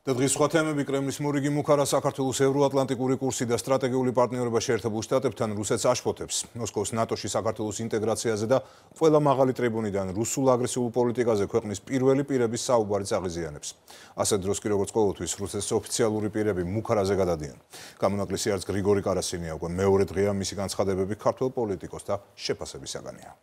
დღის სხვა თემები კრემლის მორიგი მუქარა საქართველოს ევროატლანტიკური კურსი და სტრატეგიული პარტნიორობა შეერთებულ შტატებთან რუსეთს აშფოთებს. მოსკოვის ნატოში საქართველოს ინტეგრაციაზე და ყველა მაღალი ტრიბუნიდან რუსულ აგრესიულ პოლიტიკაზე ქვეყნის პირველი პირების საუბარი წაღიზიანებს. ასეთ დროს კი როგორც ყოველთვის რუსეთის ოფიციალური პირები მუქარაზე გადადიან. გამონაკლისი არც გრიგორი კარასინია, უკვე მეორე დღეა მისი განცხადებები ქართველ პოლიტიკოსთა შეფასებისაგანია.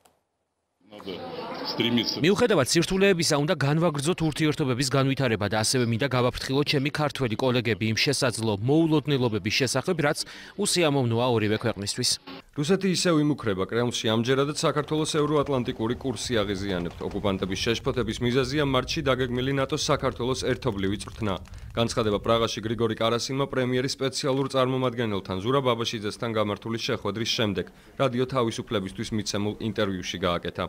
მიუხედავად სირთულეებისა, უნდა განვაგრძოთ ურთიერთობების განვითარება და ასევე მინდა გავაფრთხილოთ ჩემი ქართველი კოლეგები იმ შესაძლო მოულოდნელობების შესახებ, რაც უსიამოვნოა ორივე ქვეყნისთვის. რუსეთი ისევ იმუქრება კრემლში ამჯერადაც საქართველოს ევროატლანტიკური კურსი აღიზიანებთ. ოკუპანტების შეშფოთების მიზეზია მარტში დაგეგმილი ნატოს საქართველოს ერთობლივი წვრთნა. განცხადება პრაღაში გრიგორი კარასინმა პრემიერის სპეციალურ წარმომადგენელთან ზურაბ აბაშიძესთან გამართული შეხვედრის შემდეგ რადიო თავისუფლებისთვის მიცემულ ინტერვიუში გააკეთა.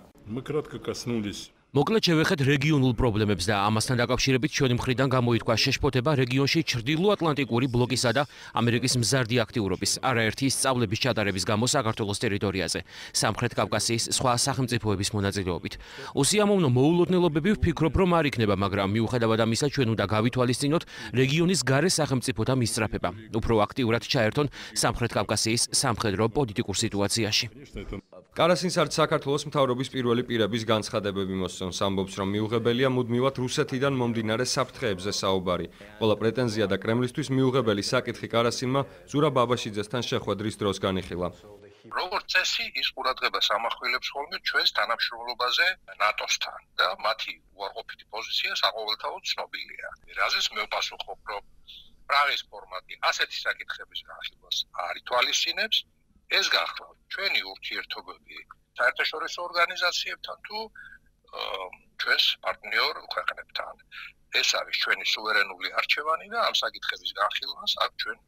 მოკლედ შევეხეთ რეგიონულ პრობლემებს და ამასთან დაკავშირებით ჩვენი მხრიდან გამოითქვა შეშფოთება რეგიონში ჩრდილოატლანტიკური ბლოკისა და ამერიკის მზარდი აქტიურობის, არაერთი სწავლების ჩატარების გამო საქართველოს ტერიტორიაზე, სამხრეთ კავკასიის სხვა სახელმწიფოების მონაწილეობით. უსიამოვნო მოულოდნელობები ვფიქრობ, რომ არ იქნება, მაგრამ მიუხედავად ამისა ჩვენ უნდა გავითვალისწინოთ რეგიონის გარე სახელმწიფოთა მისწრაფება, უფრო აქტიურად ჩაერთონ სამხრეთ კავკასიის სამხედრო პოლიტიკურ სიტუაციაში. კარასინს არც საქართველოს მთავრობის პირველი პირების განცხადებები მოსწონს, ამბობს, რომ მიუღებელია მუდმივად რუსეთიდან მომდინარე საფრთხეებზე საუბარი. ყველა პრეტენზია და კრემლისთვის მიუღებელი საკითხი კარასინმა ზურაბ აბაშიძესთან შეხვედრის დროს განიხილა. როგორც წესი, ის ყურადღებას ამახვილებს ხოლმე ჩვენს თანამშრომლობაზე ნატოსთან და მათი უარყოფითი პოზიცია საყოველთაოდ ცნობილია. რაზეც მე ვპასუხობ, რომ პრაღის ფორმატი ასეთი საკითხების განხილვას არ ითვალისწინებს. ეს გახლავთ ჩვენი ურთიერთობები საერთაშორისო ორგანიზაციებთან თუ ჩვენს პარტნიორ ქვეყნებთან. ეს არის ჩვენი სუვერენული არჩევანი და ამ საკითხების განხილვას აქ ჩვენ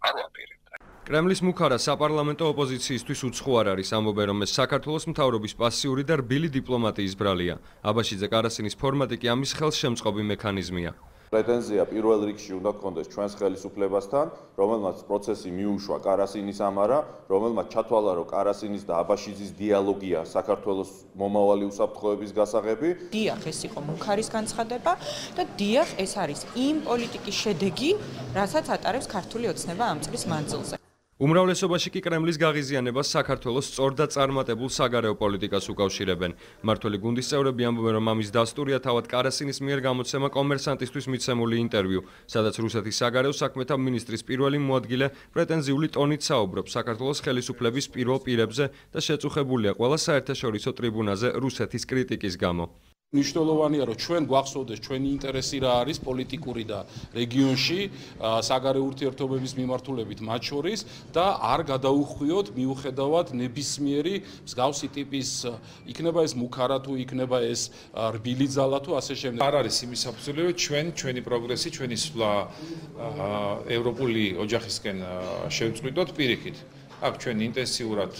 არ ვაპირებთ. კრემლის მუქარა საპარლამენტო ოპოზიციისთვის უცხო არ არის, ამბობენ, რომ ეს საქართველოს მთავრობის პასიური და რბილი დიპლომატიის ბრალია. აბაშიძე კარასინის ფორმატი კი ამის ხელშემწყობი მექანიზმია. პრეტენზია პირველ რიგში უნდა გქონდეს ჩვენს ხელისუფლებასთან, რომელმაც პროცესი მიუშვა კარასინის ამარა, რომელმაც ჩათვალა, რომ კარასინის და აბაშიძის დიალოგია საქართველოს მომავალი უსაფრთხოების გასაღები. დიახ, ეს იყო მუქარის განცხადება და დიახ, ეს არის იმ პოლიტიკის შედეგი, რასაც ატარებს ქართული ოცნება ამ წლის მანძილზე. უმრავლესობაში კი კრემლის გაღიზიანებას საქართველოს სწორ და წარმატებულ საგარეო პოლიტიკას უკავშირებენ. მმართველი გუნდის წევრები ამბობენ, რომ ამის დასტურია თავად კარასინის მიერ გამოცემა კომერსანტისთვის მიცემული ინტერვიუ, სადაც რუსეთის საგარეო საქმეთა მინისტრის პირველი მოადგილე პრეტენზიული ტონით საუბრობს საქართველოს ხელისუფლების პირველ პირებზე და შეწუხებულია ყველა საერთაშორისო ტრიბუნაზე რუსეთის კრიტიკის გამო. მნიშვნელოვანია, რომ ჩვენ გვახსოვდეს ჩვენი ინტერესი რა არის პოლიტიკური და რეგიონში საგარეო ურთიერთობების მიმართულებით მათ შორის და არ გადაუხვიოთ მიუხედავად ნებისმიერი მსგავსი ტიპის იქნება ეს მუქარა თუ იქნება ეს რბილი ძალა თუ ასე შემდეგ. არ არის იმის საფუძველი, რომ ჩვენი პროგრესი, ჩვენი სვლა ევროპული ოჯახისკენ შევწყვიტოთ პირიქით. აქ ჩვენ ინტენსიურად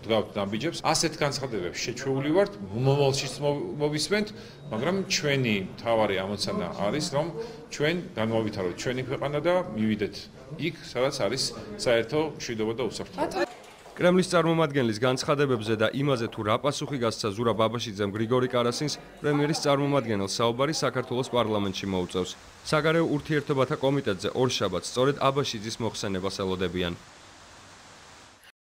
დგავთ ნაბიჯებს. ასეთ განცხადებებს შეჩვეული ვართ, მომავალშიც მოვისმენთ, მაგრამ ჩვენი მთავარი ამოცანა არის, რომ ჩვენ განვავითაროთ ჩვენი ქვეყანა და მივიდეთ იქ, სადაც არის საერთო მშვიდობა და უსაფრთხოება. კრემლის წარმომადგენლის განცხადებებზე და იმაზე თუ რა პასუხი გასცა ზურაბ აბაშიძემ გრიგორი კარასინს პრემიერის წარმომადგენელს საუბარი საქართველოს პარლამენტში მოუწევს. საგარეო ურთიერთობათა კომიტეტზე ორშაბათს სწორედ აბაშიძის მოხსენებას ელოდებიან.